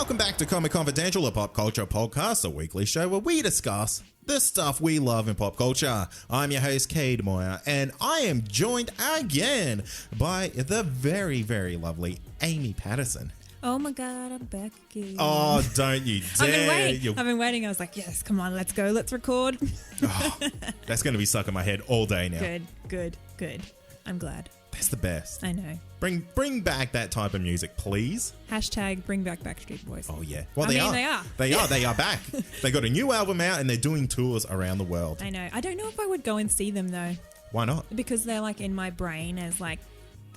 Welcome back to Comic Confidential, a pop culture podcast, a weekly show where we discuss the stuff we love in pop culture. I'm your host, Cade Moyer, and I am joined again by the very, very lovely Amy Patterson. Oh my God, I'm back again. Oh, don't you dare. I've been waiting. I was like, yes, come on, let's go. Let's record. Oh, that's going to be stuck in my head all day now. Good. I'm glad. That's the best. I know. Bring back that type of music, please. Hashtag bring back Backstreet Boys. Oh, yeah. Well, They are. They are back. They got a new album out and they're doing tours around the world. I know. I don't know if I would go and see them, though. Why not? Because they're like in my brain as like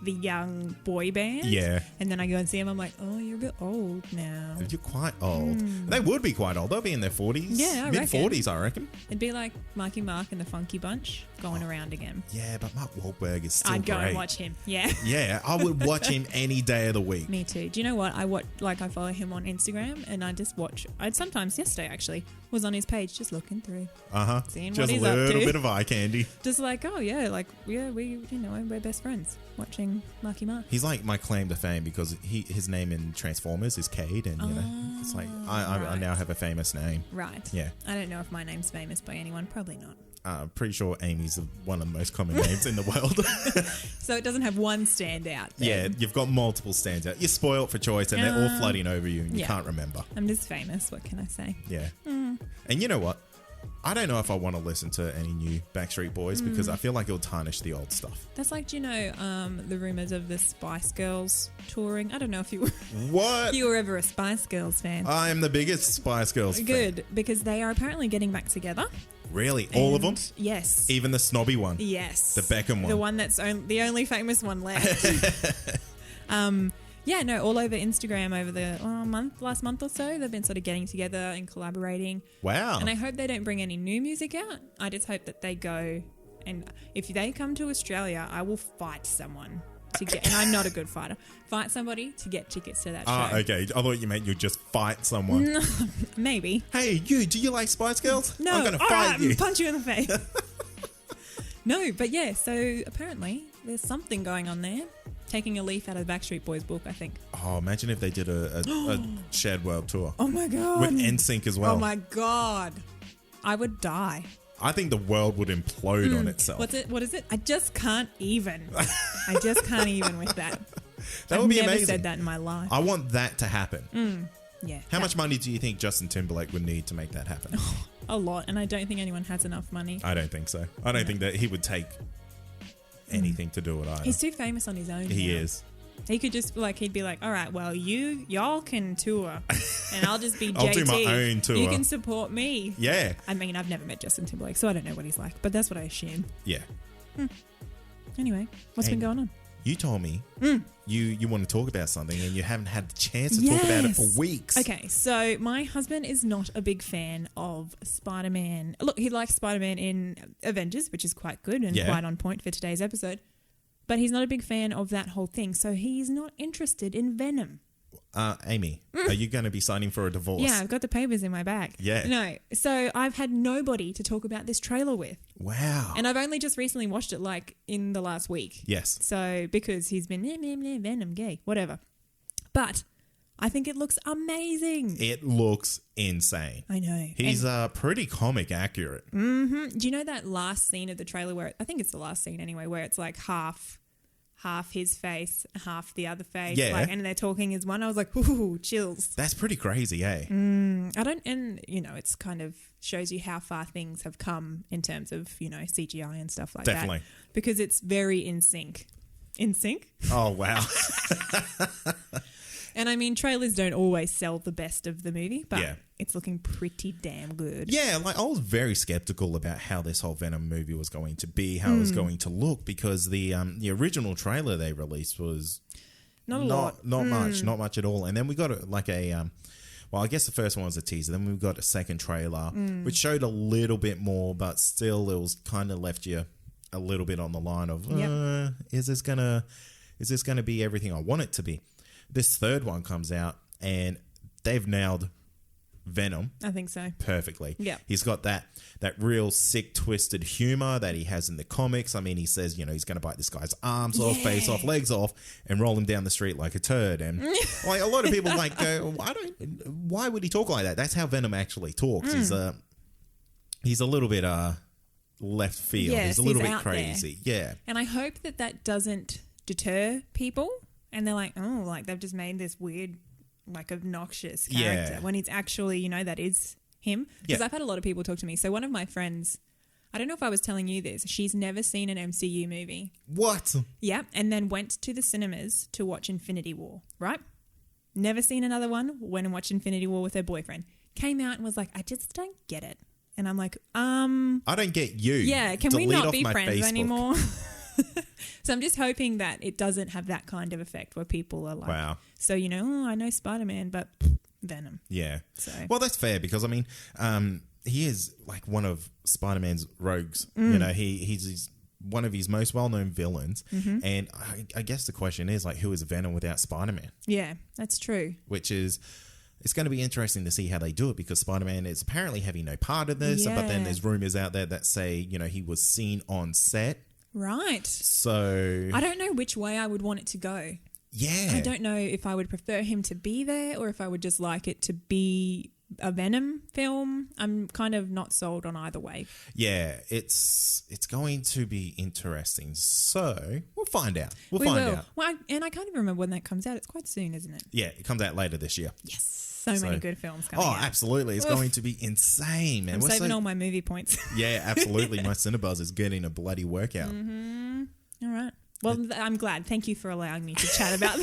the young boy band. Yeah. And then I go and see them, I'm like, oh, you're a bit old now. You're quite old. They would be quite old. They'll be in their 40s. Yeah, I Mid-40s, I reckon. It'd be like Marky Mark and the Funky Bunch going around again. Yeah, but Mark Wahlberg is still I'd go great. and watch him. Yeah. Yeah, I would watch him any day of the week. Me too. Do you know what? I follow him on Instagram and I just watch. I'd sometimes yesterday actually was on his page just looking through. Seeing Just what he's a little up to. bit of eye candy. Just like, oh yeah, we're best friends watching Marky Mark. He's like my claim to fame because his name in Transformers is Cade, and you know, it's like I now have a famous name. Right. Yeah. I don't know if my name's famous by anyone. Probably not. I'm pretty sure Amy's one of the most common names in the world. So it doesn't have one standout. Yeah, you've got multiple stands out. You're spoiled for choice, and they're all flooding over you, and you can't remember. I'm just famous. What can I say? Yeah. And you know what? I don't know if I want to listen to any new Backstreet Boys because I feel like it'll tarnish the old stuff. That's like, do you know the rumors of the Spice Girls touring? I don't know if you were ever a Spice Girls fan. I am the biggest Spice Girls fan. Good, because they are apparently getting back together. Really? All of them? Yes. Even the snobby one? Yes. The Beckham one? The one that's the only famous one left. Yeah, no, all over Instagram over the last month or so, they've been sort of getting together and collaborating. Wow. And I hope they don't bring any new music out. I just hope that they go, and if they come to Australia, I will fight someone to get, and I'm not a good fighter, fight somebody to get tickets to that show. Okay. I thought you meant you'd just fight someone. No, maybe. Hey, do you like Spice Girls? No. I'm going to fight you. Punch you in the face. No, but yeah, so apparently there's something going on there. Taking a leaf out of the Backstreet Boys book, I think. Oh, imagine if they did a shared world tour. Oh my God. With NSYNC as well. Oh my God. I would die. I think the world would implode on itself. What is it? I just can't even. I just can't even with that. That would be amazing. I've never said that in my life. I want that to happen. Yeah. How much money do you think Justin Timberlake would need to make that happen? A lot. And I don't think anyone has enough money. I don't think so. I don't think that he would take anything to do it either. He's too famous on his own. He is. He could just he'd be like, all right, well, y'all can tour and I'll just be JT. I'll do my own tour. You can support me. Yeah. I mean, I've never met Justin Timberlake, so I don't know what he's like, but that's what I assume. Yeah. Anyway, what's been going on? You told me you want to talk about something and you haven't had the chance to talk about it for weeks. Okay, so my husband is not a big fan of Spider-Man. Look, he likes Spider-Man in Avengers, which is quite good and quite on point for today's episode. But he's not a big fan of that whole thing, so he's not interested in Venom. Amy, are you going to be signing for a divorce? Yeah, I've got the papers in my bag. Yeah. No, so I've had nobody to talk about this trailer with. Wow. And I've only just recently watched it in the last week. Yes. So because he's been, Venom, gay, whatever. But I think it looks amazing. It looks insane. I know. He's pretty comic accurate. Mm-hmm. Do you know that last scene of the trailer where, I think it's the last scene anyway, where it's like half his face, half the other face. Yeah. And they're talking as one. I was like, ooh, chills. That's pretty crazy, eh? It's kind of shows you how far things have come in terms of, CGI and stuff like Definitely. that. Because it's very in sync. In sync? Oh, wow. And I mean, trailers don't always sell the best of the movie, but it's looking pretty damn good. Yeah, I was very skeptical about how this whole Venom movie was going to be, how it was going to look, because the original trailer they released was not much at all. And then we got I guess the first one was a teaser. Then we got a second trailer, which showed a little bit more, but still it was kind of left you a little bit on the line of, is this gonna be everything I want it to be? This third one comes out and they've nailed Venom. I think so. Perfectly. Yeah. He's got that real sick, twisted humor that he has in the comics. I mean, he says, he's going to bite this guy's arms off, face off, legs off, and roll him down the street like a turd. And like a lot of people go, why would he talk like that? That's how Venom actually talks. He's a little bit left field. Yes, he's a little he's bit out crazy. there. Yeah. And I hope that doesn't deter people. And they're like, oh, like they've just made this weird, like obnoxious character when it's actually, that is him. Because I've had a lot of people talk to me. So one of my friends, I don't know if I was telling you this, she's never seen an MCU movie. What? Yeah. And then went to the cinemas to watch Infinity War, right? Never seen another one, went and watched Infinity War with her boyfriend. Came out and was like, I just don't get it. And I'm like, I don't get you. Yeah, can we Delete not off be my friends Facebook. anymore? So I'm just hoping that it doesn't have that kind of effect where people are like, wow. So, I know Spider-Man, but Venom. Yeah. So. Well, that's fair because, I mean, he is like one of Spider-Man's rogues. He's one of his most well-known villains. Mm-hmm. And I guess the question is, like, who is Venom without Spider-Man? Yeah, that's true. Which is... It's going to be interesting to see how they do it because Spider-Man is apparently having no part of this. Yeah. But then there's rumors out there that say, he was seen on set. Right. So... I don't know which way I would want it to go. Yeah. I don't know if I would prefer him to be there or if I would just like it to be a Venom film. I'm kind of not sold on either way. Yeah, it's going to be interesting. So we'll find out. We'll find out. Well, and I can't even remember when that comes out. It's quite soon, isn't it? Yeah, it comes out later this year. Yes. So many good films coming out. Oh, absolutely. It's going to be insane, man. I'm saving all my movie points. Yeah, absolutely. My Cinebuzz is getting a bloody workout. Mm-hmm. All right. Well, I'm glad. Thank you for allowing me to chat about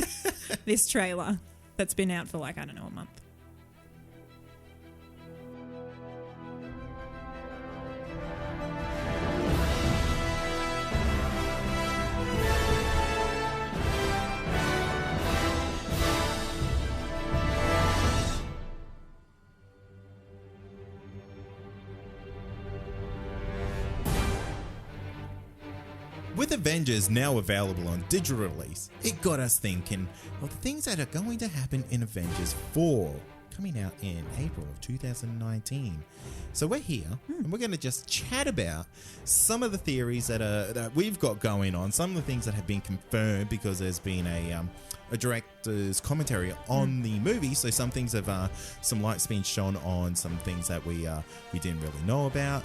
this trailer that's been out for a month. With Avengers now available on digital release, it got us thinking of the things that are going to happen in Avengers 4, coming out in April of 2019. So we're here, and we're going to just chat about some of the theories that we've got going on, some of the things that have been confirmed because there's been a director's commentary on the movie. So some things have some light's been shown on some things that we didn't really know about.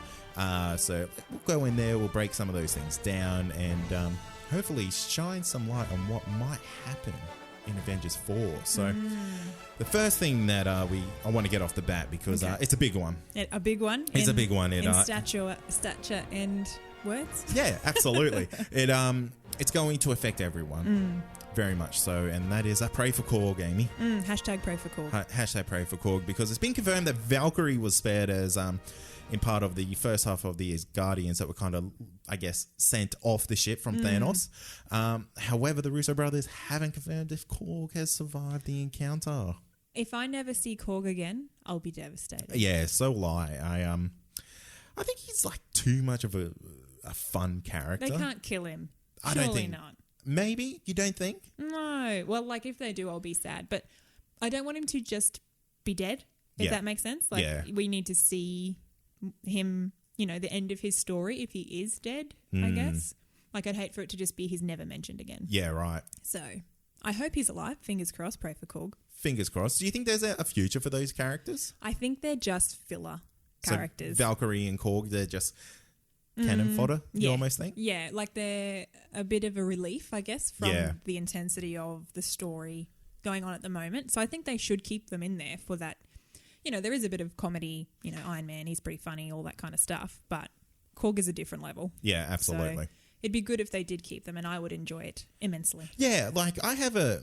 So we'll go in there, we'll break some of those things down and hopefully shine some light on what might happen in Avengers 4. So the first thing that I want to get off the bat because it's a big one. A big one? It's a big one. In stature and words? Yeah, absolutely. It's going to affect everyone. Very much so, and that is pray for Korg, Amy. Hashtag pray for Korg. Hashtag pray for Korg, because it's been confirmed that Valkyrie was spared as in part of the first half of the Guardians that were kind of, I guess, sent off the ship from Thanos. However, the Russo brothers haven't confirmed if Korg has survived the encounter. If I never see Korg again, I'll be devastated. Yeah, so will I. I think he's like too much of a fun character. They can't kill him. I don't think. Not. Maybe? You don't think? No. Well, like if they do, I'll be sad. But I don't want him to just be dead, if that makes sense. Like we need to see him, the end of his story if he is dead, I guess. Like I'd hate for it to just be he's never mentioned again. Yeah, right. So I hope he's alive. Fingers crossed. Pray for Korg. Fingers crossed. Do you think there's a future for those characters? I think they're just filler characters. So Valkyrie and Korg, they're just cannon fodder, you almost think? Yeah, like they're a bit of a relief, I guess, from the intensity of the story going on at the moment. So I think they should keep them in there for that. There is a bit of comedy, Iron Man, he's pretty funny, all that kind of stuff. But Korg is a different level. Yeah, absolutely. So it'd be good if they did keep them, and I would enjoy it immensely. Yeah, like I have a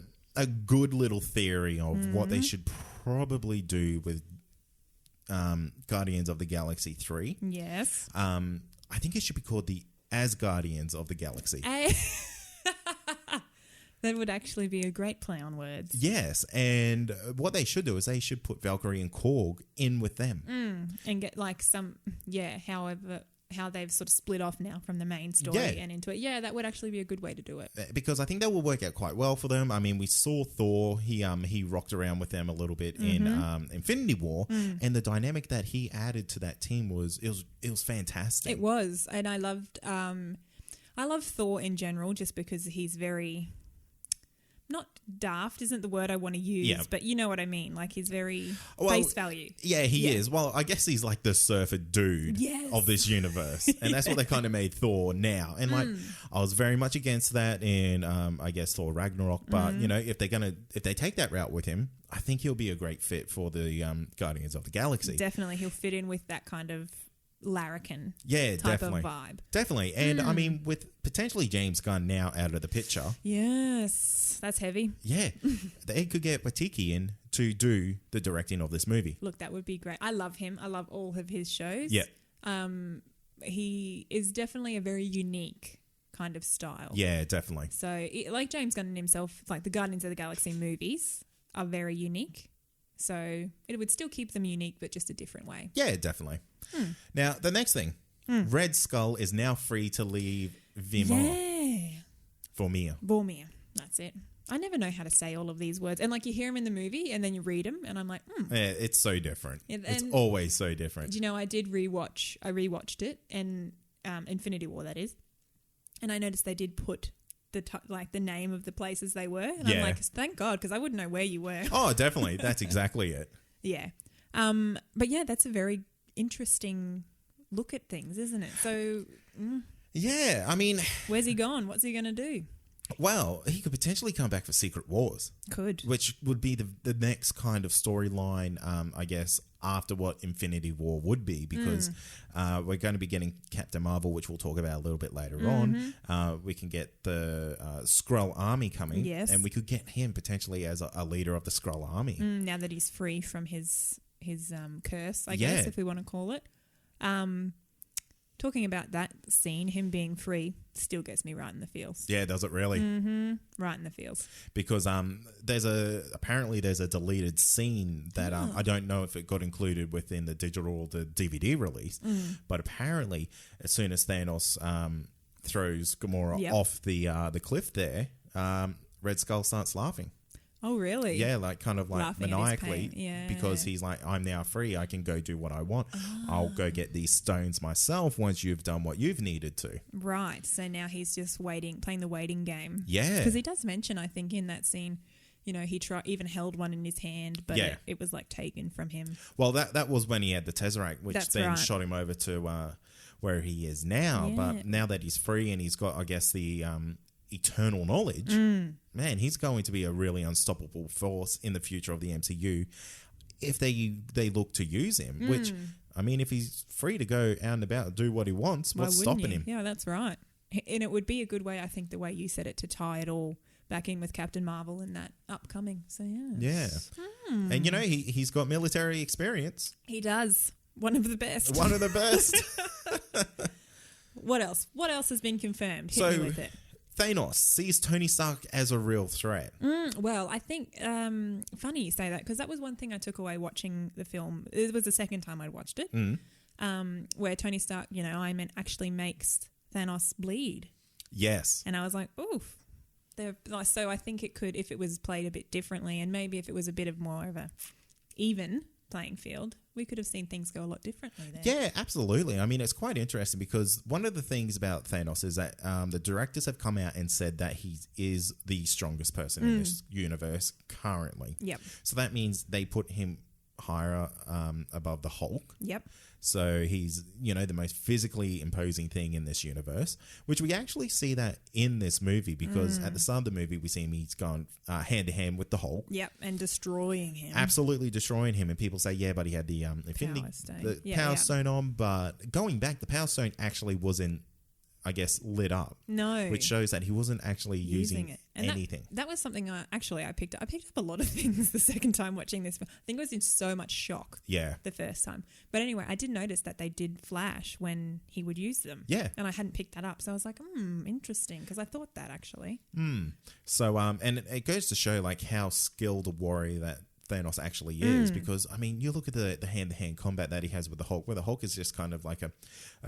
good little theory of what they should probably do with Guardians of the Galaxy 3. Yes. I think it should be called the Asgardians of the Galaxy. That would actually be a great play on words. Yes, and what they should do is they should put Valkyrie and Korg in with them. And get like some, however how they've sort of split off now from the main story and into it. Yeah, that would actually be a good way to do it. Because I think that will work out quite well for them. I mean, we saw Thor. He rocked around with them a little bit in Infinity War, and the dynamic that he added to that team was fantastic. It was, and I love Thor in general, just because he's very. Not daft isn't the word I want to use, but you know what I mean. Like, he's very face value. Yeah, he is. Well, I guess he's like the surfer dude of this universe. And that's what they kind of made Thor now. And like, I was very much against that in, I guess, Thor Ragnarok. But, you know, if they take that route with him, I think he'll be a great fit for the Guardians of the Galaxy. Definitely. He'll fit in with that kind of larrikin type of vibe. Definitely. And I mean, with potentially James Gunn now out of the picture. Yes, that's heavy. Yeah. They could get Watiki in to do the directing of this movie. Look, that would be great. I love him. I love all of his shows. Yeah. He is definitely a very unique kind of style. Yeah, definitely. So, like James Gunn himself, like the Guardians of the Galaxy movies are very unique. So it would still keep them unique, but just a different way. Yeah, definitely. Now, the next thing. Red Skull is now free to leave Vormir. Yeah. Vormir. That's it. I never know how to say all of these words. And like, you hear them in the movie and then you read them and I'm like, Yeah, it's so different. It's always so different. Do you know, I rewatched it, and Infinity War, that is. And I noticed they did put the name of the places they were. And I'm like, thank God, because I wouldn't know where you were. Oh, definitely. That's exactly it. Yeah. But yeah, that's a very interesting look at things, isn't it? So, yeah, I mean, where's he gone? What's he going to do? Well, he could potentially come back for Secret Wars. Could. Which would be the next kind of storyline, I guess, after what Infinity War would be, because we're going to be getting Captain Marvel, which we'll talk about a little bit later on. We can get the Skrull Army coming. Yes. And we could get him potentially as a leader of the Skrull Army. Now that he's free from his curse, I guess, if we want to call it. Talking about that scene, him being free, still gets me right in the feels. Yeah, does it really? Right in the feels. Because apparently there's a deleted scene that I don't know if it got included within the digital or the DVD release, but apparently as soon as Thanos throws Gamora off the cliff there, Red Skull starts laughing. Oh, really? Yeah, like kind of like laughing maniacally, because he's like, I'm now free. I can go do what I want. I'll go get these stones myself once you've done what you've needed to. Right. So now he's just playing the waiting game. Yeah. Because he does mention, I think, in that scene, you know, he even held one in his hand, but it was like taken from him. Well, that was when he had the Tesseract, which shot him over to where he is now. Yeah. But now that he's free and he's got, I guess, the eternal knowledge, man, he's going to be a really unstoppable force in the future of the MCU if they look to use him, which, I mean, if he's free to go out and about and do what he wants, what's stopping him? Yeah, that's right. And it would be a good way, I think, the way you said it, to tie it all back in with Captain Marvel and that upcoming. So, yeah. And, you know, he's got military experience. He does. One of the best. One of the best. What else? What else has been confirmed? Hit me with it. Thanos sees Tony Stark as a real threat. Well, I think funny you say that, because that was one thing I took away watching the film. It was the second time I'd watched it, where Tony Stark, you know, Iron Man actually makes Thanos bleed. Yes. And I was like, oof. So I think it could, if it was played a bit differently, and maybe if it was a bit of more of a even playing field, we could have seen things go a lot differently there. Yeah, absolutely. I mean, it's quite interesting because one of the things about Thanos is that the directors have come out and said that he is the strongest person in this universe currently. Yep. So that means they put him higher above the Hulk. Yep. So he's, you know, the most physically imposing thing in this universe, which we actually see that in this movie, because at the start of the movie, we see him, he's gone hand to hand with the Hulk. Yep, and destroying him. Absolutely destroying him. And people say, yeah, but he had the Power Stone on. But going back, the Power Stone actually wasn't, I guess, lit up. No. Which shows that he wasn't actually using it. And anything. That was something I picked up. I picked up a lot of things the second time watching this. I think I was in so much shock the first time. But anyway, I did notice that they did flash when he would use them. Yeah. And I hadn't picked that up. So I was like, interesting, because I thought that actually. So, and it goes to show like how skilled a warrior that Thanos actually is, because I mean, you look at the hand-to-hand combat that he has with the Hulk, where the Hulk is just kind of like a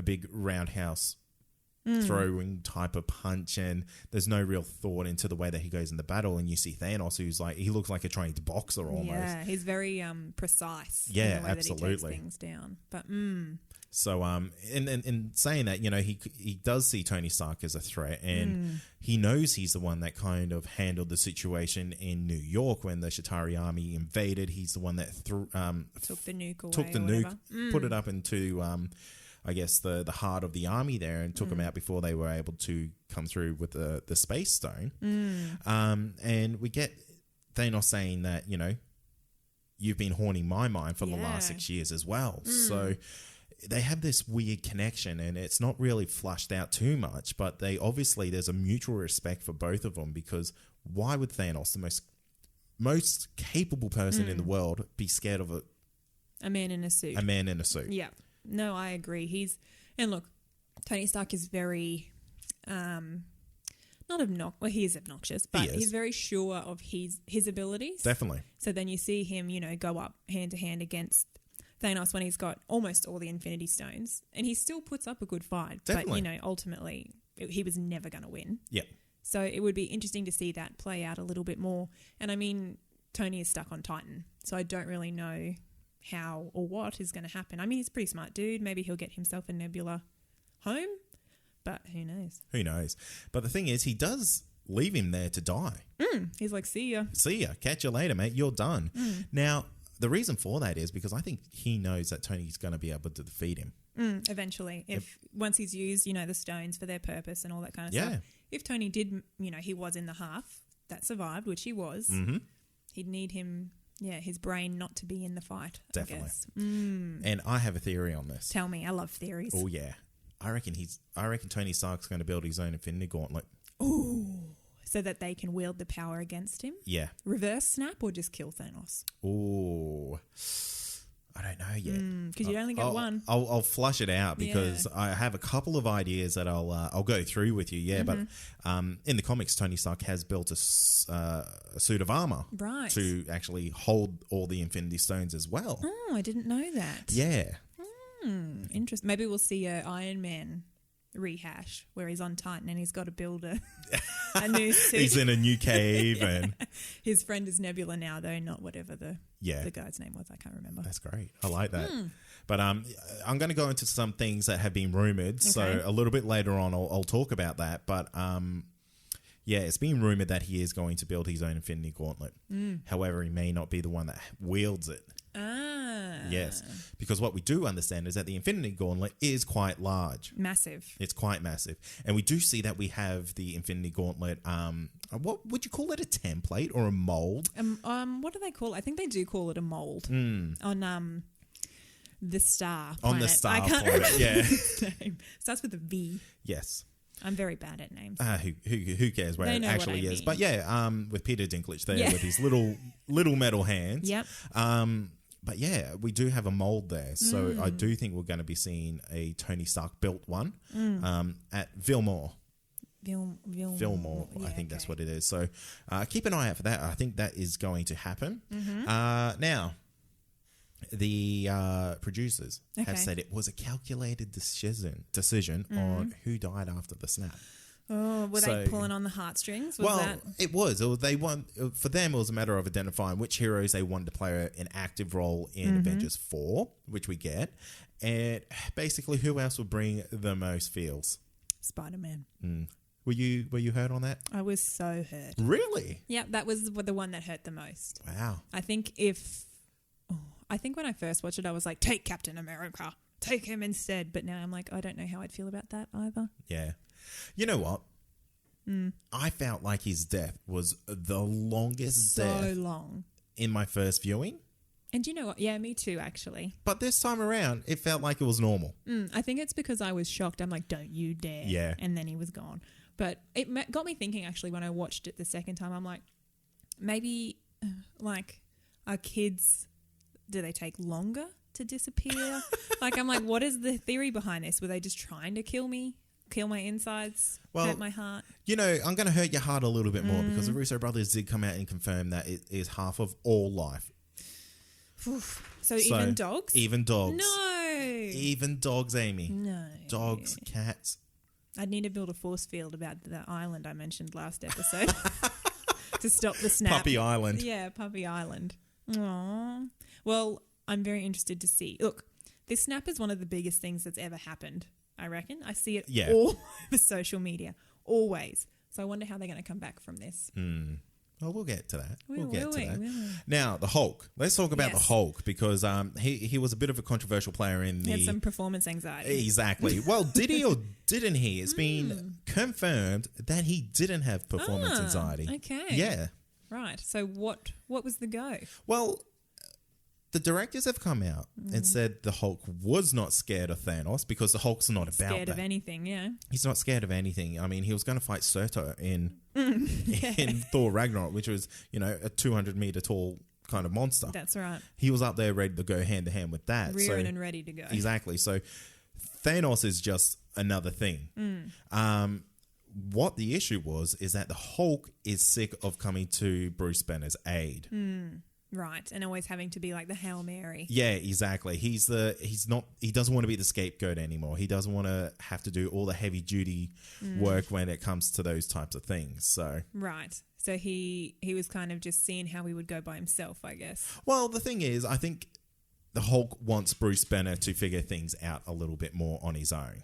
big roundhouse throwing type of punch, and there's no real thought into the way that he goes into battle. And you see Thanos, who's like, he looks like a trained boxer almost. Yeah, he's very precise. Yeah, in the way absolutely. That he takes things down. But so in saying that, you know, he does see Tony Stark as a threat, and he knows he's the one that kind of handled the situation in New York when the Chitauri army invaded. He's the one that took the nuke away. Took the nuke, put it up into I guess the heart of the army there, and took them out before they were able to come through with the Space Stone. And we get Thanos saying that, you know, you've been haunting my mind for the last 6 years as well. So they have this weird connection, and it's not really flushed out too much, but there's a mutual respect for both of them, because why would Thanos, the most capable person in the world, be scared of a man in a suit? A man in a suit. Yeah. No, I agree. And look, Tony Stark is very, not obnoxious. Well, he is obnoxious, but he's very sure of his abilities. Definitely. So then you see him, you know, go up hand to hand against Thanos when he's got almost all the Infinity Stones, and he still puts up a good fight. Definitely. But, you know, ultimately, he was never going to win. Yeah. So it would be interesting to see that play out a little bit more. And I mean, Tony is stuck on Titan, so I don't really know how or what is going to happen. I mean, he's a pretty smart dude. Maybe he'll get himself a Nebula home, but who knows? Who knows? But the thing is, he does leave him there to die. He's like, see ya. See ya. Catch you later, mate. You're done. Now, the reason for that is because I think he knows that Tony's going to be able to defeat him. Eventually. Once he's used, you know, the stones for their purpose and all that kind of stuff. If Tony did, you know, he was in the half that survived, which he was, he'd need him... Yeah, his brain not to be in the fight. Definitely. I guess. And I have a theory on this. Tell me, I love theories. Oh yeah, I reckon Tony Stark's going to build his own Infinity Gauntlet. Ooh, so that they can wield the power against him. Yeah. Reverse snap or just kill Thanos? Ooh, I don't know yet. Because you only get one. I'll flush it out because I have a couple of ideas that I'll go through with you. Yeah, but in the comics, Tony Stark has built a suit of armor to actually hold all the Infinity Stones as well. Oh, I didn't know that. Yeah. Interesting. Maybe we'll see a Iron Man rehash where he's on Titan and he's got to build a new suit. He's in a new cave and his friend is Nebula now, though, not whatever the guy's name was. I can't remember. That's great. I like that. But I'm going to go into some things that have been rumored. So a little bit later on, I'll talk about that. But it's been rumored that he is going to build his own Infinity Gauntlet. However, he may not be the one that wields it. Yes, because what we do understand is that the Infinity Gauntlet is quite large. Massive. It's quite massive. And we do see that we have the Infinity Gauntlet, what would you call it, a template or a mold? What do they call it? I think they do call it a mold on the star planet. On the star planet, yeah. Starts with a V. Yes. I'm very bad at names. Who cares where it actually is? But with Peter Dinklage there with his little metal hands. Yep. But yeah, we do have a mold there. So I do think we're going to be seeing a Tony Stark built one at Vilmore. Vilmore, I think that's what it is. So keep an eye out for that. I think that is going to happen. Now, the producers have said it was a calculated decision on who died after the snap. Oh, were they pulling on the heartstrings? It was. For them, it was a matter of identifying which heroes they wanted to play an active role in Avengers 4, which we get, and basically who else would bring the most feels. Spider-Man. Were you hurt on that? I was so hurt. Really? Yeah, that was the one that hurt the most. Wow. I think when I first watched it, I was like, take Captain America. Take him instead. But now I'm like, I don't know how I'd feel about that either. Yeah. You know what? I felt like his death was the longest death long in my first viewing. And you know what? Yeah, me too, actually. But this time around, it felt like it was normal. I think it's because I was shocked. I'm like, don't you dare. Yeah. And then he was gone. But it got me thinking, actually, when I watched it the second time, I'm like, maybe, our kids, do they take longer to disappear? I'm like, what is the theory behind this? Were they just trying to kill me? Kill my insides? Hurt my heart? You know, I'm going to hurt your heart a little bit more because the Russo brothers did come out and confirm that it is half of all life So even dogs? Even dogs. No. Even dogs, Amy. No. Dogs, cats. I'd need to build a force field about the island I mentioned last episode to stop the snap. Puppy Island. Yeah, Puppy Island. Aww. Well, I'm very interested to see. Look, this snap is one of the biggest things that's ever happened, I reckon. I see it all over social media, always. So I wonder how they're going to come back from this. Well, we'll get to that. We'll Will get to we? that. Will we? Now, the Hulk. Let's talk about the Hulk because he was a bit of a controversial player in He had some performance anxiety. Exactly. Well, did he or didn't he? It's been confirmed that he didn't have performance anxiety. Okay. Yeah. Right. So what was the go? Well, the directors have come out and said the Hulk was not scared of Thanos because the Hulk's not about Scared that. of anything, yeah. He's not scared of anything. I mean, he was going to fight Surtur in Thor Ragnarok, which was, a 200-meter tall kind of monster. That's right. He was up there ready to go hand to hand with that. Rearing and ready to go. Exactly. So Thanos is just another thing. What the issue was is that the Hulk is sick of coming to Bruce Banner's aid. Right, and always having to be like the Hail Mary. Yeah, exactly. He doesn't want to be the scapegoat anymore. He doesn't want to have to do all the heavy duty work when it comes to those types of things. So right. So he was kind of just seeing how he would go by himself, I guess. Well, the thing is, I think the Hulk wants Bruce Banner to figure things out a little bit more on his own.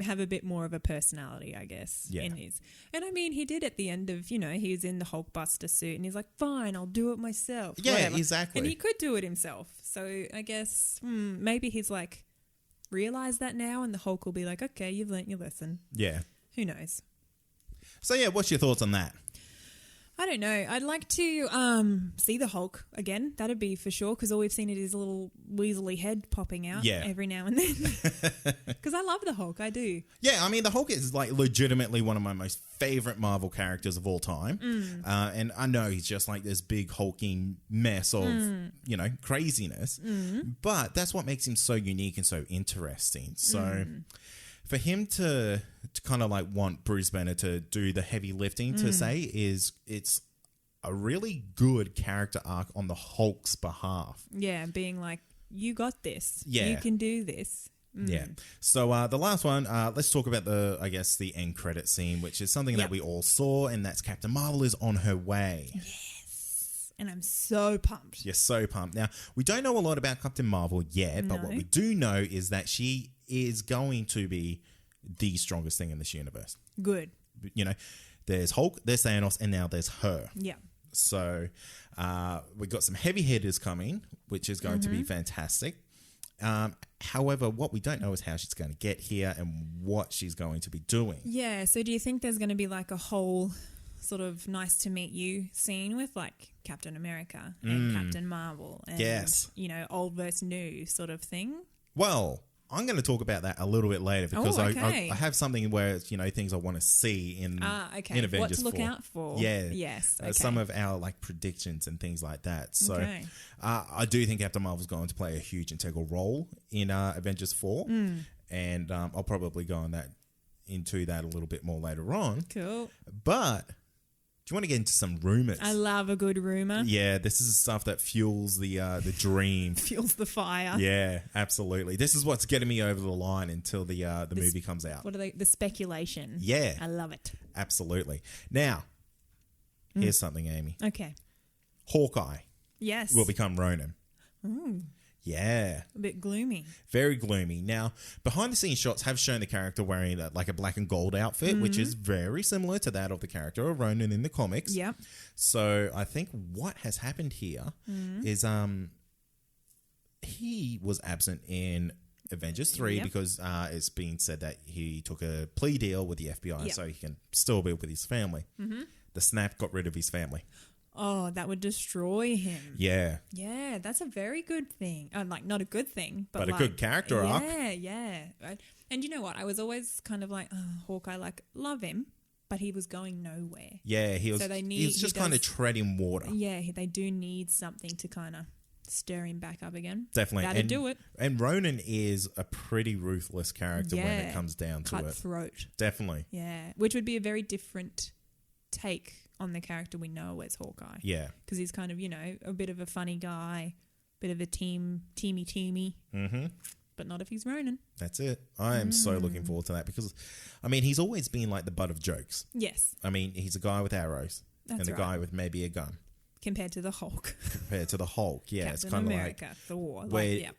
Have a bit more of a personality, I guess, in his. And I mean, he did at the end of, he was in the Hulkbuster suit and he's like, fine, I'll do it myself. Yeah, whatever. exactly. And he could do it himself. So I guess maybe he's like, realised that now and the Hulk will be like, okay, you've learnt your lesson. Yeah. Who knows? So yeah, what's your thoughts on that? I don't know. I'd like to see the Hulk again. That'd be for sure because all we've seen is his little weaselly head popping out every now and then. Because I love the Hulk. I do. Yeah, I mean, the Hulk is like legitimately one of my most favorite Marvel characters of all time. And I know he's just like this big hulking mess of, craziness. But that's what makes him so unique and so interesting. So for him to kind of like want Bruce Banner to do the heavy lifting to say is it's a really good character arc on the Hulk's behalf. Yeah, being like, you got this. Yeah. You can do this. Yeah. So the last one, let's talk about the end credit scene, which is something that we all saw, and that's Captain Marvel is on her way. Yes. And I'm so pumped. You're so pumped. Now, we don't know a lot about Captain Marvel yet, but what we do know is that she is going to be the strongest thing in this universe. Good. There's Hulk, there's Thanos, and now there's her. Yeah. So we've got some heavy hitters coming, which is going to be fantastic. However, what we don't know is how she's going to get here and what she's going to be doing. Yeah. So do you think there's going to be like a whole sort of nice to meet you scene with like Captain America and Captain Marvel and, old versus new sort of thing? Well, I'm going to talk about that a little bit later because okay. I have something where it's, things I want to see in Avengers 4. What to look out for. Yeah. Yes. Okay. Some of our predictions and things like that. So I do think Captain Marvel's going to play a huge integral role in Avengers 4. And I'll probably go into that a little bit more later on. Cool. But do you want to get into some rumors? I love a good rumor. Yeah, this is the stuff that fuels the dream. Fuels the fire. Yeah, absolutely. This is what's getting me over the line until the movie comes out. What are they? The speculation. Yeah. I love it. Absolutely. Now, here's something, Amy. Okay. Hawkeye. Yes. Will become Ronin. Ooh. Yeah. A bit gloomy. Very gloomy. Now, behind the scenes shots have shown the character wearing a black and gold outfit, which is very similar to that of the character of Ronin in the comics. Yep. So I think what has happened here is he was absent in Avengers 3 because it's been said that he took a plea deal with the FBI so he can still be with his family. The snap got rid of his family. Oh, that would destroy him. Yeah. Yeah, that's a very good thing. Not a good thing, but a good character arc. Yeah. Right? And you know what? I was always kind of like, Hawkeye, love him, but he was going nowhere. Yeah, he was just kind of treading water. Yeah, they do need something to kind of stir him back up again. Definitely. That'd do it. And Ronin is a pretty ruthless character when it comes down to it. Cutthroat. Definitely. Yeah, which would be a very different take on the character we know as Hawkeye. Yeah. Because he's kind of, a bit of a funny guy, Bit of a teamy. Mm-hmm. But not if he's Ronan. That's it. I am so looking forward to that because, I mean, he's always been like the butt of jokes. Yes. I mean, he's a guy with arrows That's and a guy with maybe a gun. Compared to the Hulk. Yeah. Captain It's kind of America, like, Thor.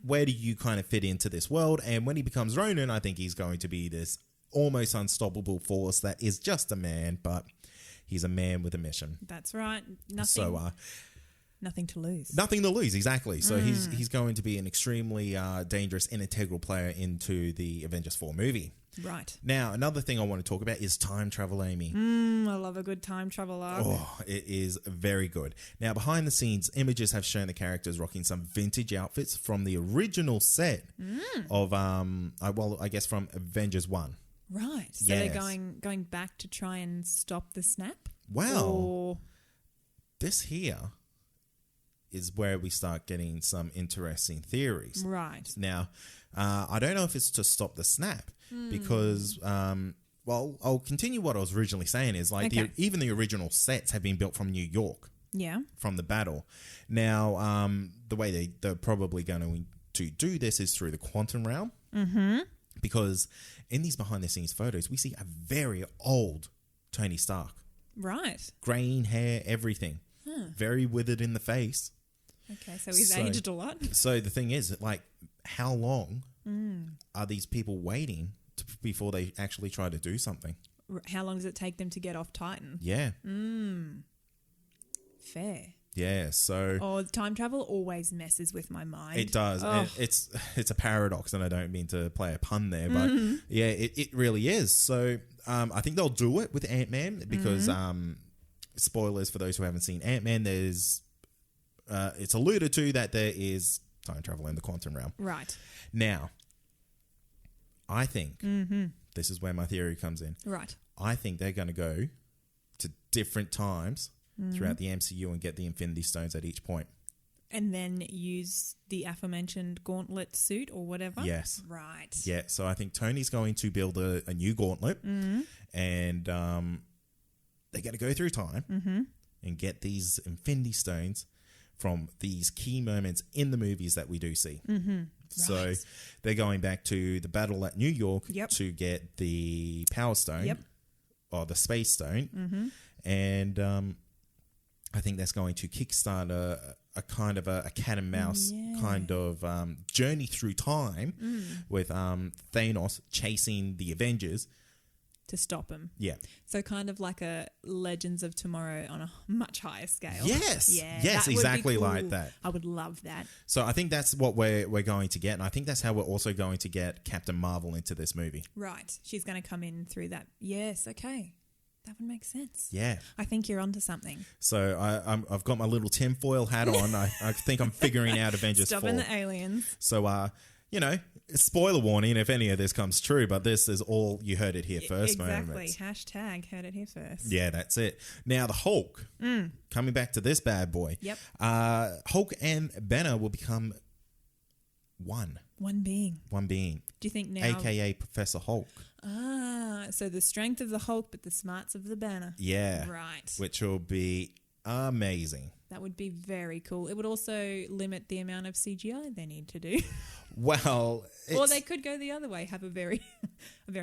where do you kind of fit into this world? And when he becomes Ronan, I think he's going to be this almost unstoppable force that is just a man, but he's a man with a mission. That's right. Nothing to lose. Nothing to lose, exactly. So he's going to be an extremely dangerous and integral player into the Avengers 4 movie. Right. Now, another thing I want to talk about is time travel, Amy. I love a good time travel arc. Oh, it is very good. Now, behind the scenes, images have shown the characters rocking some vintage outfits from the original set of, I guess from Avengers 1. Right. So they're going back to try and stop the snap? Well, this here is where we start getting some interesting theories. Right. Now, I don't know if it's to stop the snap because, I'll continue what I was originally saying is like even the original sets have been built from New York. Yeah. From the battle. Now, the way they're probably going to do this is through the quantum realm. Mm-hmm. Because in these behind the scenes photos, we see a very old Tony Stark. Right. Graying hair, everything. Very withered in the face. Okay, so he's aged a lot. So the thing is, like, how long are these people waiting before they actually try to do something? How long does it take them to get off Titan? Yeah. Fair. Yeah, so... time travel always messes with my mind. It does. And it's a paradox, and I don't mean to play a pun there, but yeah, it really is. So I think they'll do it with Ant-Man because, spoilers for those who haven't seen Ant-Man, there's... it's alluded to that there is time travel in the quantum realm. Right. Now, I think this is where my theory comes in. Right. I think they're going to go to different times throughout the MCU and get the Infinity Stones at each point. And then got the aforementioned gauntlet suit or whatever? Yes. Right. Yeah, so I think Tony's going to build a new gauntlet and they're going to go through time and get these Infinity Stones from these key moments in the movies that we do see. So they're going back to the battle at New York to get the Power Stone or the Space Stone. And I think that's going to kickstart a kind of a cat and mouse kind of journey through time with Thanos chasing the Avengers. To stop him. Yeah. So kind of like a Legends of Tomorrow on a much higher scale. Yes. Yeah, yes, exactly cool. Like that. I would love that. So I think that's what we're going to get. And I think that's how we're also going to get Captain Marvel into this movie. Right. She's going to come in through that. Yes. Okay. That would make sense. Yeah. I think you're onto something. So I've got my little tinfoil hat on. I think I'm figuring out Avengers 4. Stopping the aliens. So, spoiler warning if any of this comes true, but this is all you heard it here first. Exactly. Moments. Hashtag heard it here first. Yeah, that's it. Now, the Hulk. Coming back to this bad boy. Yep. Hulk and Banner will become one. One being. Do you think now... AKA Professor Hulk. So the strength of the Hulk, but the smarts of the Banner. Yeah. Right. Which will be amazing. That would be very cool. It would also limit the amount of CGI they need to do. Well... Or they could go the other way, have a very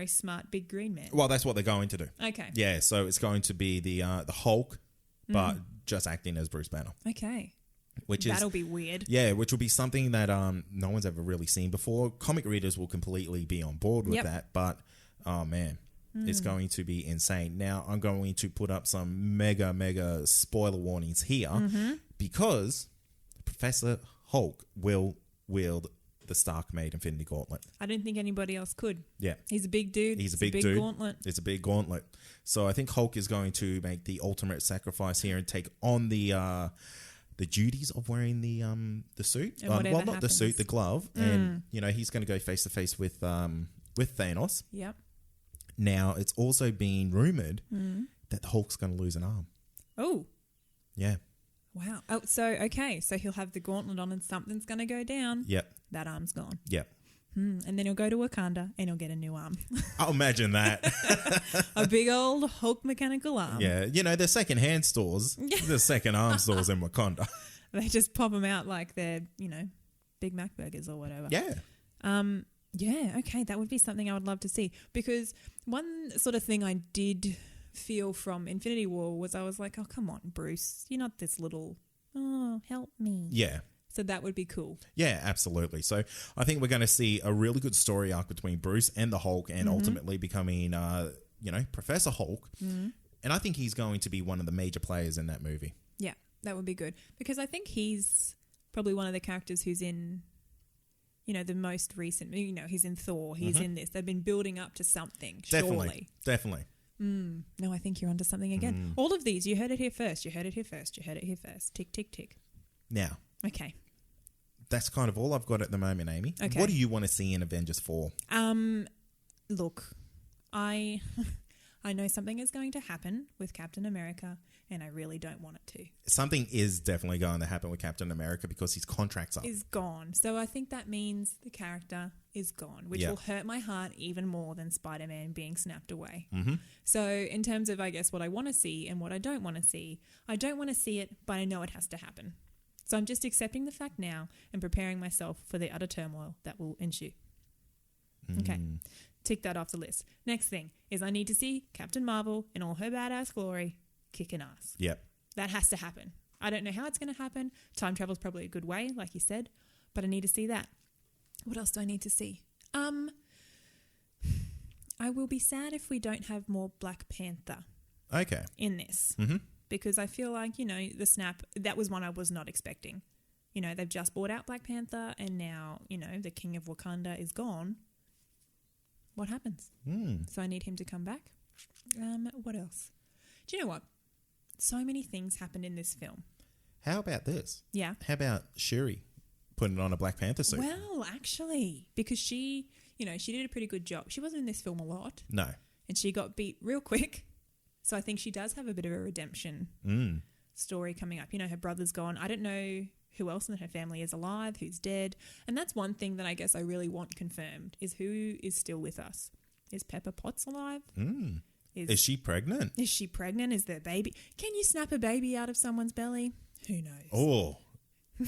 smart big green man. Well, that's what they're going to do. Okay. Yeah, so it's going to be the Hulk, but just acting as Bruce Banner. Okay. That'll be weird. Yeah, which will be something that no one's ever really seen before. Comic readers will completely be on board with that, but oh man, it's going to be insane. Now, I'm going to put up some mega spoiler warnings here because Professor Hulk will wield the Stark-made Infinity Gauntlet. I don't think anybody else could. Yeah. He's a big dude. He's a big dude. Gauntlet. It's a big gauntlet. So I think Hulk is going to make the ultimate sacrifice here and take on the duties of wearing the suit. Not the suit, the glove. And, he's going to go face to face with Thanos. Yep. Now, it's also being rumored that the Hulk's going to lose an arm. Oh. Yeah. Wow. Oh, so he'll have the gauntlet on and something's going to go down. Yep. That arm's gone. Yep. And then he'll go to Wakanda and he'll get a new arm. I'll imagine that. A big old Hulk mechanical arm. Yeah. The second-hand stores, the second arm stores in Wakanda. They just pop them out like they're, Big Mac burgers or whatever. Yeah. Yeah, okay, that would be something I would love to see. Because one sort of thing I did feel from Infinity War was I was like, oh, come on, Bruce. You're not this little, help me. Yeah. So that would be cool. Yeah, absolutely. So I think we're going to see a really good story arc between Bruce and the Hulk and ultimately becoming, Professor Hulk. Mm-hmm. And I think he's going to be one of the major players in that movie. Yeah, that would be good. Because I think he's probably one of the characters who's in, the most recent, he's in Thor, he's in this. They've been building up to something, surely. Definitely. No, I think you're onto something again. All of these, you heard it here first, you heard it here first, you heard it here first. Tick, tick, tick. Now. Okay. That's kind of all I've got at the moment, Amy. Okay. What do you want to see in Avengers 4? Look, I know something is going to happen with Captain America, and I really don't want it to. Something is definitely going to happen with Captain America because his contract's up. Is gone. So I think that means the character is gone, which will hurt my heart even more than Spider-Man being snapped away. Mm-hmm. So in terms of, I guess, what I want to see and what I don't want to see, I don't want to see it, but I know it has to happen. So I'm just accepting the fact now and preparing myself for the utter turmoil that will ensue. Okay. Tick that off the list. Next thing is I need to see Captain Marvel in all her badass glory kicking ass. Yep. That has to happen. I don't know how it's going to happen. Time travel is probably a good way, like you said, but I need to see that. What else do I need to see? I will be sad if we don't have more Black Panther. Okay. In this. Mm-hmm. Because I feel like, the snap, that was one I was not expecting. They've just bought out Black Panther and now, the King of Wakanda is gone. What happens? So I need him to come back. What else? Do you know what? So many things happened in this film. How about this? Yeah. How about Shuri putting on a Black Panther suit? Well, actually, because she did a pretty good job. She wasn't in this film a lot. No. And she got beat real quick. So I think she does have a bit of a redemption story coming up. Her brother's gone. I don't know who else in her family is alive, who's dead. And that's one thing that I guess I really want confirmed is who is still with us. Is Pepper Potts alive? Is she pregnant? Is she pregnant? Is there baby? Can you snap a baby out of someone's belly? Who knows?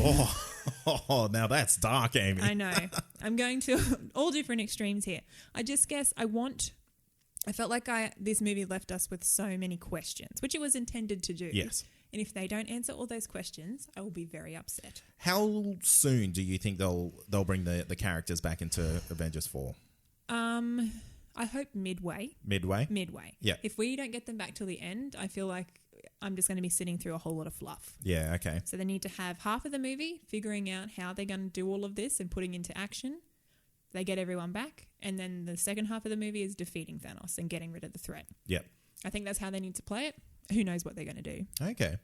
Oh, now that's dark, Amy. I know. I'm going to all different extremes here. I just guess I felt like this movie left us with so many questions, which it was intended to do. Yes. And if they don't answer all those questions, I will be very upset. How soon do you think they'll bring the characters back into Avengers 4? I hope midway. Midway? Midway. Yeah. If we don't get them back till the end, I feel like I'm just going to be sitting through a whole lot of fluff. Yeah, okay. So they need to have half of the movie figuring out how they're going to do all of this and putting into action. They get everyone back, and then the second half of the movie is defeating Thanos and getting rid of the threat. Yep. I think that's how they need to play it. Who knows what they're going to do. Okay.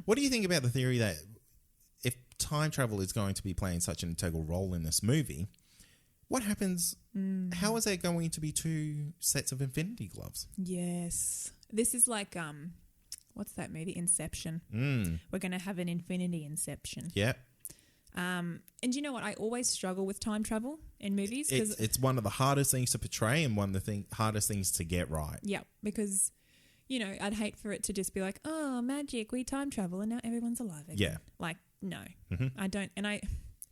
What do you think about the theory that if time travel is going to be playing such an integral role in this movie, what happens? How is there going to be two sets of Infinity Gloves? Yes. This is like, what's that movie? Inception. We're going to have an Infinity Inception. Yep. And you know what? I always struggle with time travel in movies. It's one of the hardest things to portray and one of the hardest things to get right. Yeah, because, I'd hate for it to just be like, oh, magic, we time travel and now everyone's alive again. Yeah. Like, no. I don't. And I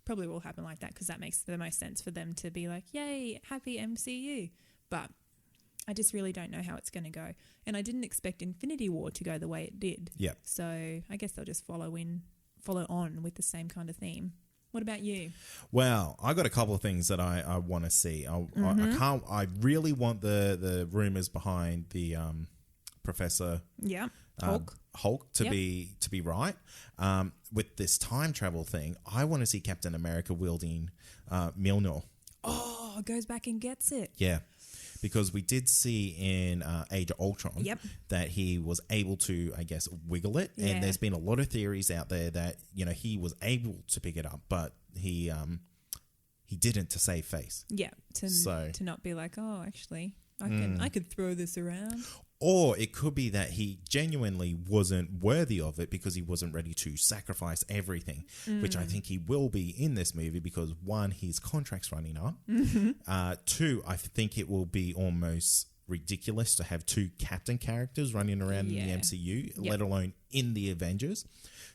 probably will happen like that because that makes the most sense for them to be like, yay, happy MCU. But I just really don't know how it's going to go. And I didn't expect Infinity War to go the way it did. Yeah. So I guess they'll just follow on with the same kind of theme. What about you? Well, I got a couple of things that I want to see. I really want the rumors behind the Professor Hulk to be right. With this time travel thing, I want to see Captain America wielding Mjolnir. Oh, goes back and gets it. Yeah. Because we did see in Age of Ultron that he was able to, I guess, wiggle it. Yeah. And there's been a lot of theories out there that, he was able to pick it up, but he didn't to save face. Yeah. To not be like, oh, actually, I could throw this around. Or it could be that he genuinely wasn't worthy of it because he wasn't ready to sacrifice everything, which I think he will be in this movie because, one, his contract's running up. Two, I think it will be almost ridiculous to have two captain characters running around in the MCU, let alone in the Avengers.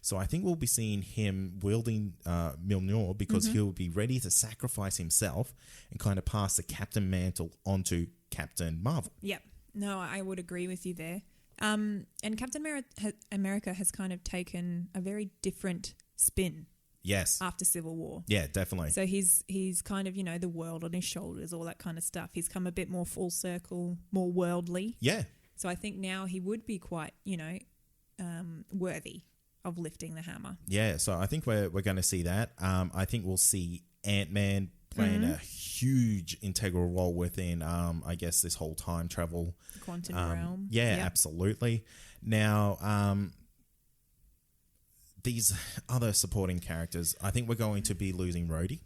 So I think we'll be seeing him wielding Mjolnir because he'll be ready to sacrifice himself and kind of pass the Captain mantle onto Captain Marvel. Yep. No, I would agree with you there. And Captain America has kind of taken a very different spin. Yes. After Civil War. Yeah, definitely. So he's kind of, the world on his shoulders, all that kind of stuff. He's come a bit more full circle, more worldly. Yeah. So I think now he would be quite, worthy of lifting the hammer. Yeah, so I think we're going to see that. I think we'll see Ant-Man playing a huge integral role within, I guess, this whole time travel. Quantum realm. Yeah, absolutely. Now, these other supporting characters, I think we're going to be losing Rhodey.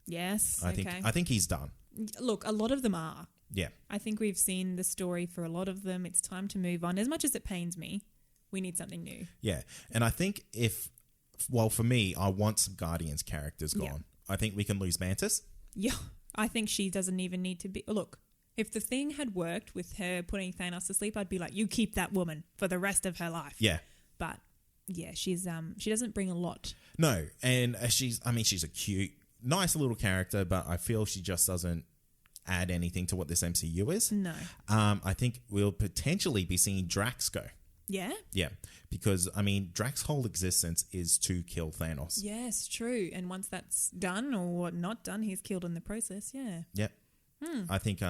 Yes, I think he's done. Look, a lot of them are. Yeah. I think we've seen the story for a lot of them. It's time to move on. As much as it pains me, we need something new. Yeah. And I think for me, I want some Guardians characters gone. Yeah. I think we can lose Mantis. Yeah. I think she doesn't even need to be... Look, if the thing had worked with her putting Thanos to sleep, I'd be like, you keep that woman for the rest of her life. Yeah. But, yeah, she doesn't bring a lot. No. And she's a cute, nice little character, but I feel she just doesn't add anything to what this MCU is. No. I think we'll potentially be seeing Drax go. Yeah? Yeah. Because, Drax's whole existence is to kill Thanos. Yes, true. And once that's done or not done, he's killed in the process, yeah. Yeah. I think,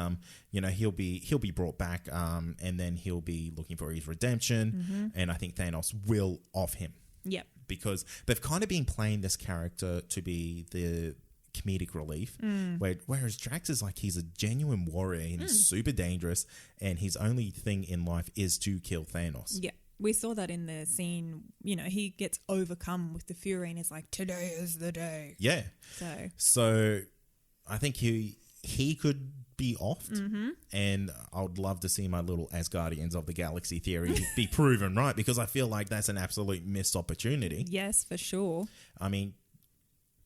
he'll be brought back and then he'll be looking for his redemption. And I think Thanos will off him. Yep. Because they've kind of been playing this character to be the comedic relief, whereas Drax is like he's a genuine warrior and he's super dangerous, and his only thing in life is to kill Thanos. Yeah, we saw that in the scene. He gets overcome with the fury and is like, "Today is the day." Yeah. So I think he could be offed, and I would love to see my little Asgardians of the Galaxy theory be proven right, because I feel like that's an absolute missed opportunity. Yes, for sure.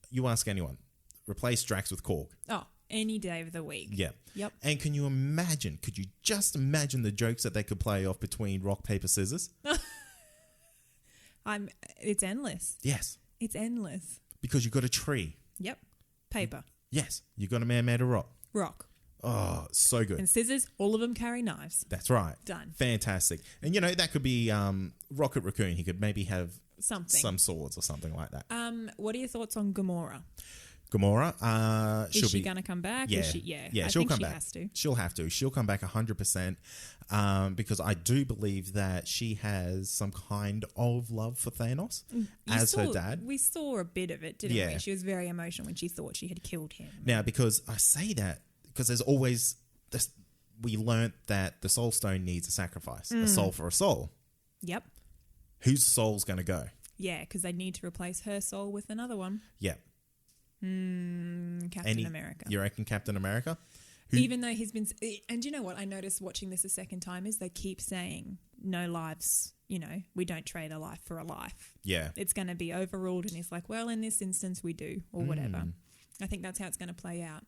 You ask anyone. Replace Drax with Korg. Oh, any day of the week. Yeah. Yep. And could you just imagine the jokes that they could play off between rock, paper, scissors? It's endless. Yes. It's endless. Because you've got a tree. Yep. Paper. Yes. You've got a man made of rock. Rock. Oh, so good. And scissors, all of them carry knives. That's right. Done. Fantastic. And, that could be Rocket Raccoon. He could maybe have some swords or something like that. What are your thoughts on Gamora? Gamora, is she going to come back? Yeah, she'll come back. Has to. She'll have to. She'll come back 100%, because I do believe that she has some kind of love for Thanos her dad. We saw a bit of it, didn't we? She was very emotional when she thought she had killed him. Now, because I say that because there's always this. We learnt that the Soul Stone needs a sacrifice, a soul for a soul. Yep. Whose soul's going to go? Yeah, because they need to replace her soul with another one. Yeah. Captain America. You reckon Captain America? Even though he's been... And you know what I noticed watching this a second time is they keep saying no lives, we don't trade a life for a life. Yeah. It's going to be overruled, and he's like, well, in this instance we do, or whatever. I think that's how it's going to play out.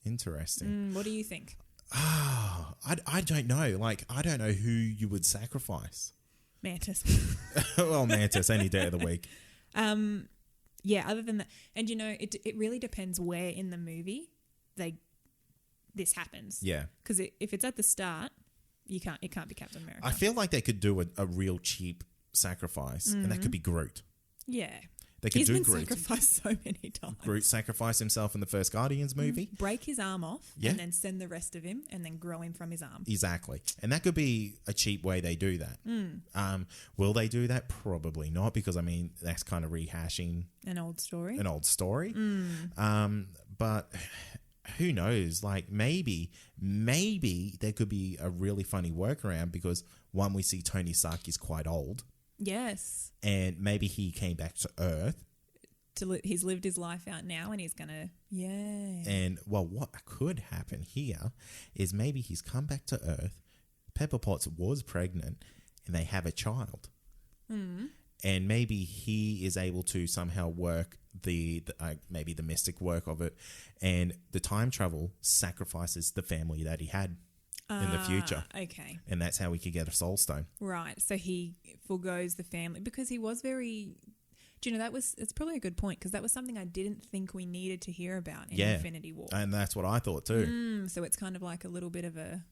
Interesting. What do you think? I don't know. I don't know who you would sacrifice. Mantis. Well, Mantis any day of the week. Yeah, other than that, and it really depends where in the movie this happens. Yeah, because if it's at the start, it can't be Captain America. I feel like they could do a real cheap sacrifice, and that could be Groot. Yeah, He's been sacrificed so many times. Groot sacrificed himself in the first Guardians movie. Break his arm off, and then send the rest of him, and then grow him from his arm. Exactly, and that could be a cheap way they do that. Will they do that? Probably not, because that's kind of rehashing an old story. But who knows? Maybe there could be a really funny workaround, because one, we see Tony Stark is quite old. Yes. And maybe he came back to Earth. He's lived his life out now, and he's going to, And, what could happen here is maybe he's come back to Earth, Pepper Potts was pregnant, and they have a child. And maybe he is able to somehow work maybe the mystic work of it, and the time travel sacrifices the family that he had. in the future. Okay. And that's how we could get a soul stone. Right. So he forgoes the family because he was very... Do you know, it's probably a good point because that was something I didn't think we needed to hear about in Infinity War. And that's what I thought too. So it's kind of like a little bit of a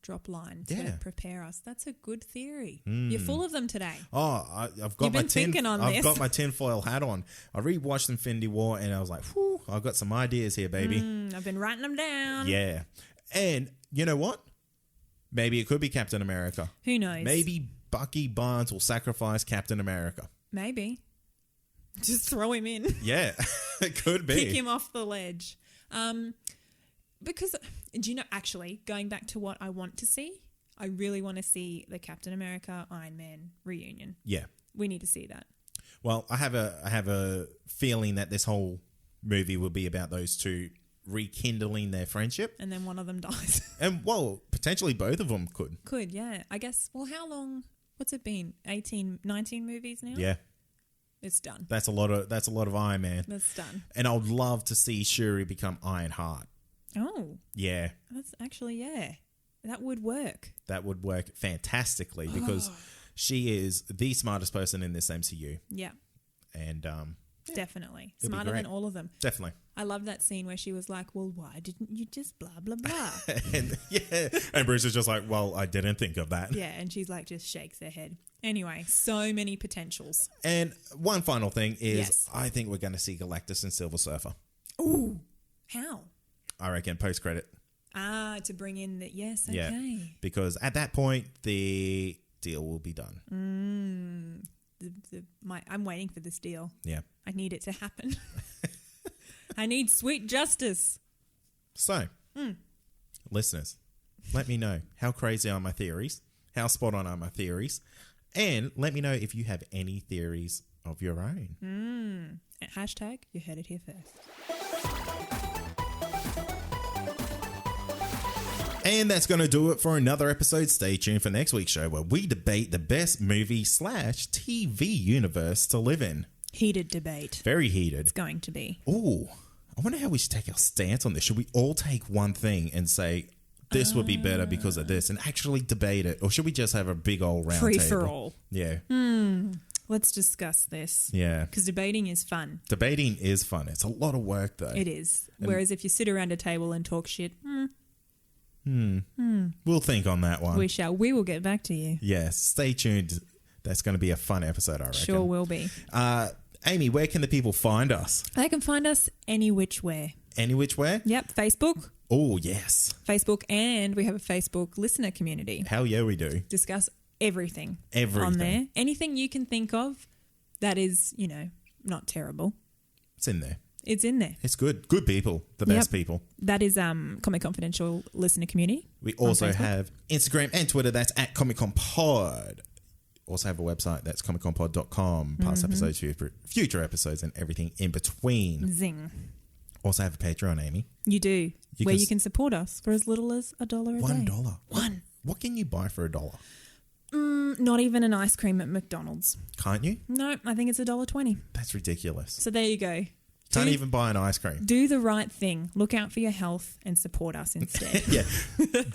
drop line to prepare us. That's a good theory. You're full of them today. Oh, I've got I've got my tinfoil hat on. I rewatched Infinity War and I was like, whew, I've got some ideas here, baby. I've been writing them down. Yeah. And you know what? Maybe it could be Captain America. Who knows? Maybe Bucky Barnes will sacrifice Captain America. Maybe. Just throw him in. Yeah, it could be. Kick him off the ledge. Because, do you know, actually, going back to what I want to see, I really want to see the Captain America Iron Man reunion. Yeah. We need to see that. Well, I have a feeling that this whole movie will be about those two rekindling their friendship. And then one of them dies. And, well, potentially both of them could. Could, yeah. I guess, well, how long, what's it been? 18, 19 movies now? Yeah. It's done. That's a lot of Iron Man. That's done. And I would love to see Shuri become Ironheart. Oh. Yeah. That's actually, yeah. That would work. That would work fantastically because she is the smartest person in this MCU. Yeah. And definitely. Smarter than all of them. Definitely. I love that scene where she was like, well, why didn't you just blah, blah, blah? And Bruce is just like, well, I didn't think of that. Yeah, and she's like, just shakes her head. Anyway, so many potentials. And one final thing is I think we're going to see Galactus and Silver Surfer. Ooh. How? I reckon post-credit. To bring in the... Yes, okay. Yeah, because at that point, the deal will be done. I'm waiting for this deal. Yeah. I need it to happen. I need sweet justice. So, listeners, let me know how crazy are my theories, how spot on are my theories, and let me know if you have any theories of your own. Hashtag, you heard it here first. And that's going to do it for another episode. Stay tuned for next week's show where we debate the best movie/TV universe to live in. Heated debate. Very heated. It's going to be. Ooh, I wonder how we should take our stance on this. Should we all take one thing and say, this would be better because of this, and actually debate it? Or should we just have a big old round Free table? for all. Yeah. Let's discuss this. Yeah. Because debating is fun. Debating is fun. It's a lot of work, though. It is. Whereas if you sit around a table and talk shit, we'll think on that one. We shall. We will get back to you. Yes. Stay tuned. That's going to be a fun episode, I reckon. Sure will be. Amy, where can the people find us? They can find us any which where. Any which where? Yep. Facebook. Oh, yes. Facebook, and we have a Facebook listener community. Hell yeah, we do. Discuss everything. Everything. On there. Anything you can think of that is, not terrible. It's in there. It's in there. It's good. Good people. The best people. That is Comic Confidential listener community. We also have Instagram and Twitter. That's at ComicConPod. Also have a website. That's ComicConPod.com. Past episodes, future episodes, and everything in between. Zing. Also have a Patreon, Amy. You do. You can support us for as little as $1 a day. $1. One. What can you buy for $1? Not even an ice cream at McDonald's. Can't you? No, I think it's $1.20. That's ridiculous. So there you go. Can't even buy an ice cream. Do the right thing. Look out for your health and support us instead. Yeah.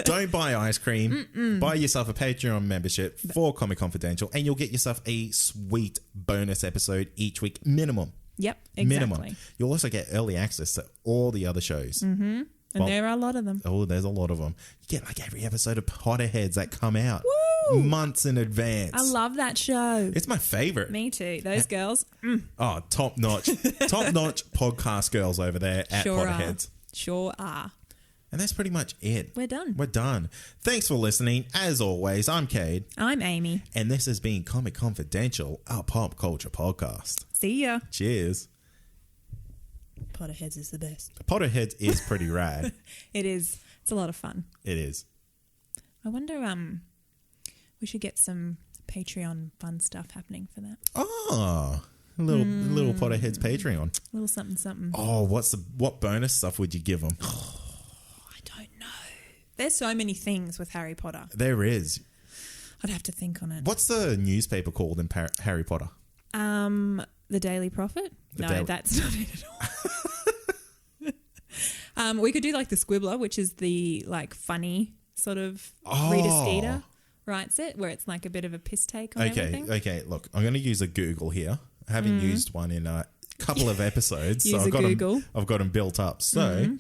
Don't buy ice cream. Buy yourself a Patreon membership for Comic Confidential and you'll get yourself a sweet bonus episode each week minimum. Yep, exactly. Minimum. You'll also get early access to all the other shows. Mm-hmm. And there are a lot of them. Oh, there's a lot of them. You get like every episode of Potterheads that come out months in advance. I love that show. It's my favorite. Me too. Those girls. Oh, top notch. Top notch podcast girls over there at Potterheads. Sure are. And that's pretty much it. We're done. We're done. Thanks for listening. As always, I'm Cade. I'm Amy. And this has been Comic Confidential, our pop culture podcast. See ya. Cheers. Potterheads is the best. Potterheads is pretty rad. It is. It's a lot of fun. It is. I wonder, we should get some Patreon fun stuff happening for that. Oh, a little Potterheads Patreon. A little something, something. Oh, what bonus stuff would you give them? I don't know. There's so many things with Harry Potter. There is. I'd have to think on it. What's the newspaper called in Harry Potter? The Daily Prophet? That's not it at all. We could do like the Squibbler, which is the like funny sort of Rita Skeeter writes it, where it's like a bit of a piss take on everything. Okay, look, I'm going to use a Google here. I haven't used one in a couple of episodes, so I've got them built up. So,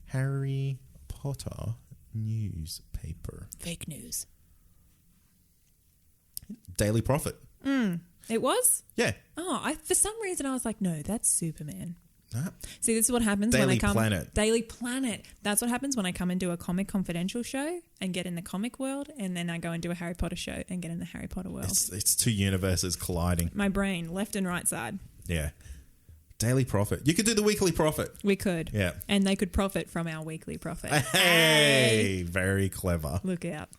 Harry Potter newspaper. Fake news. Daily Prophet. It was? Yeah. Oh, for some reason I was like, no, that's Superman. Nah. See, this is what happens when I come... Planet. Daily Planet. That's what happens when I come and do a Comic Confidential show and get in the comic world, and then I go and do a Harry Potter show and get in the Harry Potter world. It's two universes colliding. My brain, left and right side. Yeah. Daily Prophet. You could do the Weekly Prophet. We could. Yeah. And they could profit from our Weekly Prophet. Hey! Very clever. Look out.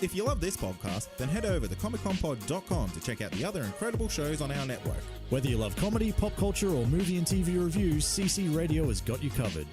If you love this podcast, then head over to comicconpod.com to check out the other incredible shows on our network. Whether you love comedy, pop culture, or movie and TV reviews, CC Radio has got you covered.